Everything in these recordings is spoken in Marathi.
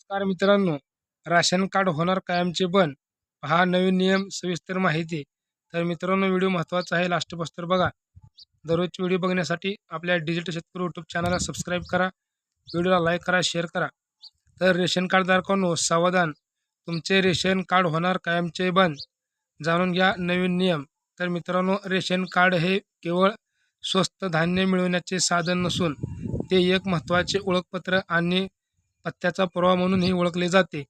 नमस्कार मित्रांनो, राशन कार्ड होणार कायमचे बंद. पहा नवीन नियम, सविस्तर माहिती. तर मित्रांनो, व्हिडिओ महत्त्वाचा आहे, लास्टपासून बघा. दररोजची व्हिडिओ बघण्यासाठी आपल्या डिजिटल शेतकरी यूट्यूब चॅनलला सबस्क्राईब करा, व्हिडिओला लाईक करा, शेअर करा. तर रेशन कार्डधारकांनो सावधान, तुमचे रेशन कार्ड होणार कायमचे बंद. जाणून घ्या नवीन नियम. तर मित्रांनो, रेशन कार्ड हे केवळ स्वस्त धान्य मिळवण्याचे साधन नसून ते एक महत्त्वाचे ओळखपत्र आणि पत्त्याचा पुरावा म्हणूनही ओळखले जाते.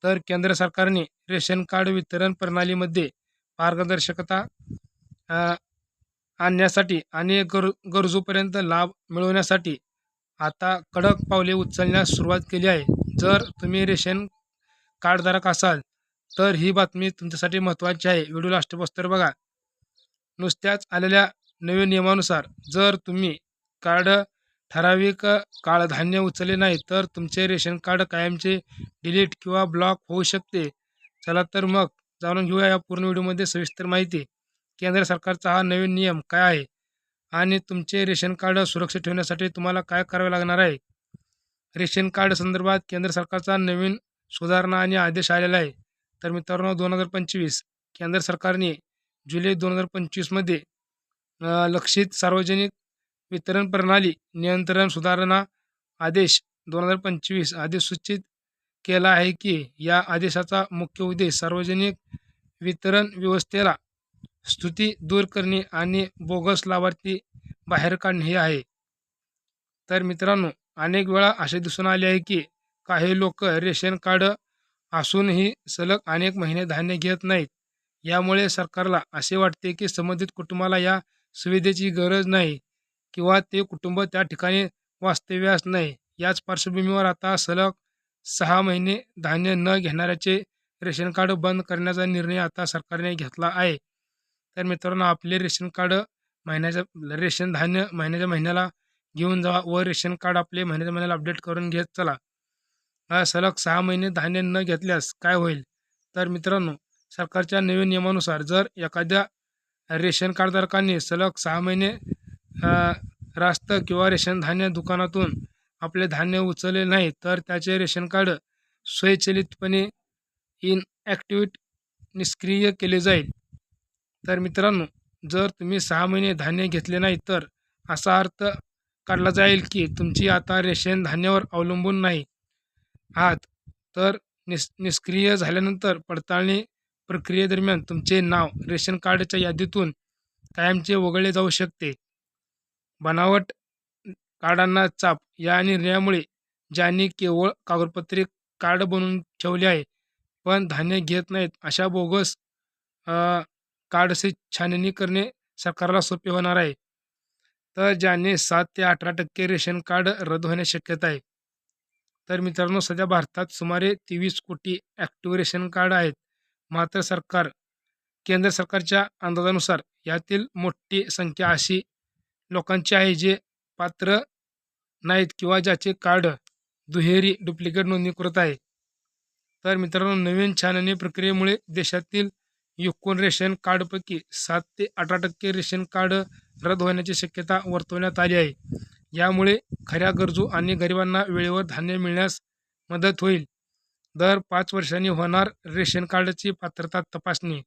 तर केंद्र सरकारने रेशन कार्ड वितरण प्रणालीमध्ये पारदर्शकता आणण्यासाठी आणि गरजूपर्यंत लाभ मिळवण्यासाठी आता कडक पावले उचलण्यास सुरुवात केली आहे. जर तुम्ही रेशन कार्डधारक असाल तर ही बातमी तुमच्यासाठी महत्त्वाची आहे. व्हिडिओ लास्टपासून बघा. नुसत्याच आलेल्या नवीन नियमानुसार जर तुम्ही कार्ड ठराविक काळ धान्य उचलले नाही तर तुमचे रेशन कार्ड कायमचे डिलीट किंवा ब्लॉक होऊ शकते. चला तर मग जाणून घेऊया या पूर्ण व्हिडिओमध्ये सविस्तर माहिती. केंद्र सरकारचा हा नवीन नियम काय आहे आणि तुमचे रेशन कार्ड सुरक्षित ठेवण्यासाठी तुम्हाला काय करावे लागणार आहे. रेशन कार्ड संदर्भात केंद्र सरकारचा नवीन सुधारणा आणि आदेश आलेला आहे. तर मित्रांनो, 2025 केंद्र सरकारने जुलै 2025 मध्ये लक्षित सार्वजनिक वितरण प्रणाली नियंत्रण सुधारणा आदेश 2025 अधिसूचित केला आहे की या आदेशाचा मुख्य उद्देश सार्वजनिक वितरण व्यवस्थेला स्थिती दूर करणे आणि बोगस लाभार्थी बाहेर काढणे हे आहे. तर मित्रांनो, अनेक वेळा असे दिसून आले आहे की काही लोक रेशन कार्ड असूनही सलग अनेक महिने धान्य घेत नाहीत. यामुळे सरकारला असे वाटते की संबंधित कुटुंबाला या सुविधेची गरज नाही किंवा ते कुटुंब त्या ठिकाणी वास्तव्यास नाही. याच पार्श्वभूमीवर आता सलग 6 महिने धान्य न घेणाऱ्याचे रेशन कार्ड बंद करण्याचा निर्णय आता सरकारने घेतला आहे. तर मित्रांनो, आपले रेशन कार्ड रेशन धान्य महिन्याच्या महिन्याला घेऊन जावा व रेशन कार्ड आपले महिन्याच्या महिन्याला अपडेट करून घेत चला. सलग 6 महिने धान्य न घेतल्यास काय होईल. तर मित्रांनो, सरकारच्या नवीन नियमानुसार जर एखाद्या रेशन कार्डधारकांनी सलग 6 महिने रास्त किंवा रेशन धान्य दुकानातून आपले धान्य उचलले नाही तर त्याचे रेशन कार्ड स्वयंचलितपणे इनॲक्टिव्हेट निष्क्रिय केले जाईल. तर मित्रांनो, जर तुम्ही 6 महिने धान्य घेतले नाही तर असा अर्थ काढला जाईल की तुमची आता रेशन धान्यावर अवलंबून नाही आहात. तर निष्क्रिय झाल्यानंतर पडताळणी प्रक्रियेदरम्यान तुमचे नाव रेशन कार्डच्या यादीतून कायमचे वगळले जाऊ शकते. बनावट कार्डांना चाप. या निर्णयामुळे ज्यांनी केवळ कागदपत्रे कार्ड बनवून ठेवले आहे पण धान्य घेत नाहीत अशा बोगस कार्डची छाननी करणे सरकारला सोपे होणार आहे. तर ज्याने 7 ते 18% रेशन कार्ड रद्द होण्याची शक्यता आहे. तर मित्रांनो, सध्या भारतात सुमारे 23 कोटी ॲक्टिव्ह रेशन कार्ड आहेत. मात्र केंद्र सरकारच्या अंदाजानुसार यातील मोठी संख्या अशी लोकांची आहे जे पात्र नाहीत किंवा ज्याचे कार्ड दुहेरी डुप्लिकेट नोंदणीकृत आहे. तर मित्रांनो, नवीन छाननी प्रक्रियेमुळे देशातील एकूण रेशन कार्डपैकी 7 ते 18% रेशन कार्ड रद्द होण्याची शक्यता वर्तवण्यात आली आहे. यामुळे खऱ्या गरजू आणि गरिबांना वेळेवर धान्य मिळण्यास मदत होईल. दर 5 वर्षांनी होणार रेशन कार्डची पात्रता तपासणी.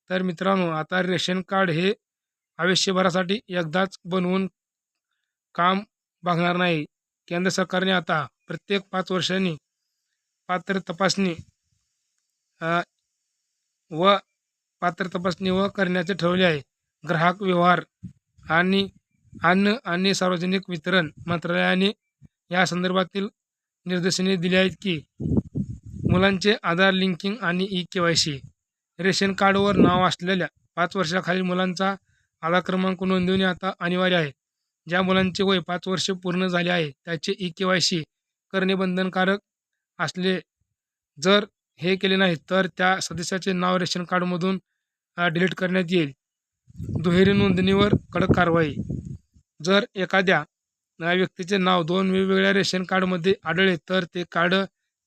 तर मित्रांनो, आता रेशन कार्ड हे आयुष्यभरासाठी एकदाच बनवून काम भागणार नाही. केंद्र सरकारने आता प्रत्येक 5 वर्षांनी पात्र तपासणी व करण्याचे ठरवले आहे. ग्राहक व्यवहार आणि अन्न आणि सार्वजनिक वितरण मंत्रालयाने या संदर्भातील निर्देशने दिले आहेत की मुलांचे आधार लिंकिंग आणि ई-केवायसी. रेशन कार्डवर नाव असलेल्या 5 वर्षाखालील मुलांचा आधार क्रमांक नोंदवणे आता अनिवार्य आहे. ज्या मुलांचे वय 5 वर्षे पूर्ण झाले आहे त्याचे ई-केवायसी करणे बंधनकारक असले. जर हे केले नाही तर त्या सदस्याचे नाव रेशन कार्डमधून डिलीट करण्यात येईल. दुहेरी नोंदणीवर कडक कारवाई. जर एखाद्या व्यक्तीचे नाव 2 वेगवेगळ्या रेशन कार्डमध्ये आढळले तर ते कार्ड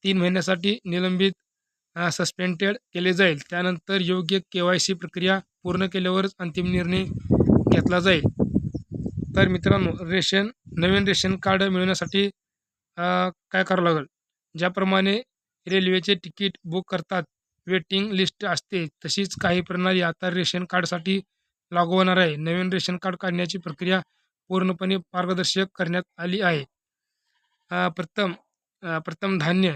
3 महिन्यासाठी निलंबित सस्पेंडेड केले जाईल. त्यानंतर योग्य केवायसी प्रक्रिया पूर्ण केल्यावरच अंतिम निर्णय घेतला जाईल. तर मित्रांनो, नवीन रेशन कार्ड मिळवण्यासाठी काय करावं लागेल. ज्याप्रमाणे रेल्वेचे तिकीट बुक करतात, वेटिंग लिस्ट असते, तशीच काही प्रणाली आता रेशन कार्डसाठी लागू होणार आहे. नवीन रेशन कार्ड काढण्याची प्रक्रिया पूर्णपणे पारदर्शक करण्यात आली आहे. प्रथम धान्य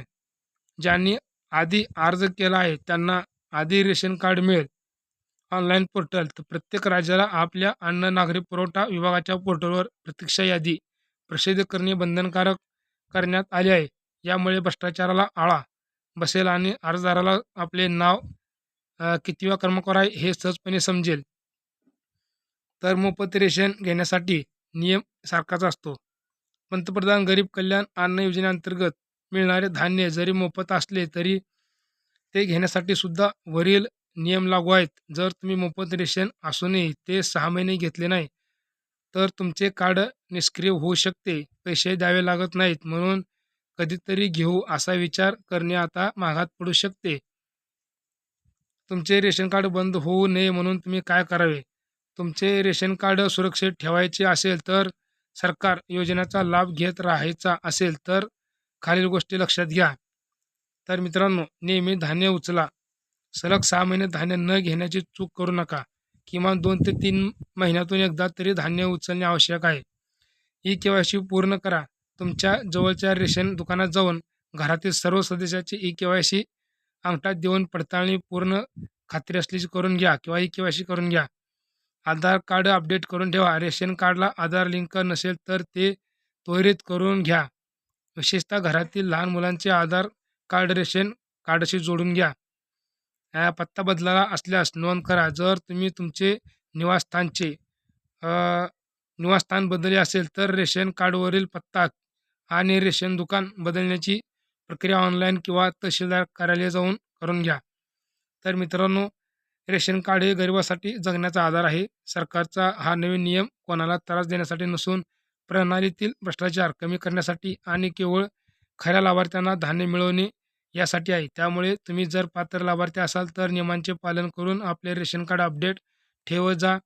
ज्यांनी आधी अर्ज केला आहे त्यांना आधी रेशन कार्ड मिळेल. ऑनलाईन पोर्टल तर प्रत्येक राज्याला आपल्या अन्न नागरी पुरवठा विभागाच्या पोर्टलवर प्रतीक्षा यादी प्रसिद्ध करणे बंधनकारक करण्यात आले आहे. यामुळे भ्रष्टाचाराला आळा बसेल आणि अर्जदाराला आपले नाव कितव्या क्रमांकावर आहे हे सहजपणे समजेल. तर मोफत रेशन घेण्यासाठी नियम सारखाच असतो. पंतप्रधान गरीब कल्याण अन्न योजनेअंतर्गत मिळणारे धान्य जरी मोफत असले तरी ते घेण्यासाठी सुद्धा वरील नियम लागू आहेत. जर तुम्ही मोफत रेशन असूनही ते 6 महिने घेतले नाही, तर तुमचे कार्ड निष्क्रिय होऊ शकते. पैसे द्यावे लागत नाहीत. म्हणून कधीतरी घेऊ असा विचार करणे आता महागात पडू शकते. तुमचे रेशन कार्ड बंद होऊ नये म्हणून तुम्ही काय करावे? तुमचे रेशन कार्ड सुरक्षित ठेवायचे असेल तर सरकार योजनेचा लाभ घेत राहायचा असेल तर खालील गोष्टी लक्षात घ्या. तर मित्रांनो, नेहमी धान्य उचला. सलग 6 महिने धान्य न घेण्याची चूक करू नका. किमान 2 ते 3 महिन्यातून एकदा तरी धान्य उचलणे आवश्यक आहे. ई-के-वाय-सी पूर्ण करा. तुमच्या जवळच्या रेशन दुकानात जाऊन घरातील सर्व सदस्याची ई-के-वाय-सी अंगठा देऊन पडताळणी पूर्ण खात्री असल्याची करून घ्या किंवा ई-के-वाय-सी करून घ्या. आधार कार्ड अपडेट करून ठेवा. रेशन कार्डला आधार लिंक नसेल तर ते त्वरित करून घ्या. विशेषतः घरातील लहान मुलांचे आधार कार्ड रेशन कार्डशी जोडून घ्या. पत्ता बदलाला असल्यास नोंद करा. जर तुम्ही तुमचे निवासस्थानचे अ, निवासस्थान बदलले असेल तर रेशन कार्डवरील पत्ता आणि रेशन दुकान बदलण्याची प्रक्रिया ऑनलाईन किंवा तहसीलदार कार्यालय जाऊन करून घ्या. तर मित्रांनो, रेशन कार्ड हे गरिबासाठी जगण्याचा आधार आहे. सरकारचा हा नवीन नियम कोणाला त्रास देण्यासाठी नसून प्रणालीतील भ्रष्टाचार कमी करण्यासाठी आणि केवळ खऱ्या लाभार्थ्यांना धान्य मिळवणे यासाठी आहे. त्यामुळे तुम्ही जर पात्र लाभार्थी असाल तर नियमांचे पालन करून आपले रेशन कार्ड अपडेट ठेवत जा.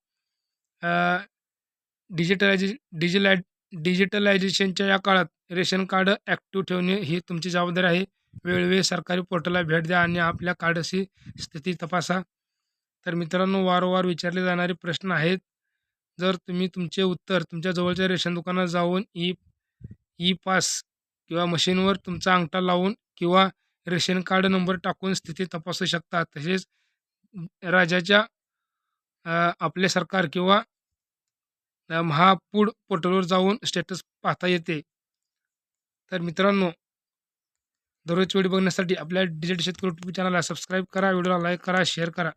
डिजिटलायझे डिजिलाय डिजिटलायझेशनच्या या काळात रेशन कार्ड ॲक्टिव्ह ठेवणे ही तुमची जबाबदारी आहे. वेळोवेळी सरकारी पोर्टलला भेट द्या आणि आपल्या कार्डची स्थिती तपासा. तर मित्रांनो, वारंवार विचारले जाणारे प्रश्न आहेत. जर तुम्ही तुमचे उत्तर तुमच्या जवळच्या रेशन दुकानात जाऊन ई पास किंवा मशीनवर तुमचा अंगठा लावून किंवा रेशन कार्ड नंबर टाकून स्थिती तपासू शकता. तसेच राज्याच्या आपले सरकार किंवा महाफूड पोर्टलवर जाऊन स्टेटस पाहता येते. तर मित्रांनो, दररोजची व्हिडिओ बघण्यासाठी आपल्या डिजिटल शेतकरी यूट्यूब चॅनलला सबस्क्राईब करा, व्हिडिओला लाईक करा, शेअर करा.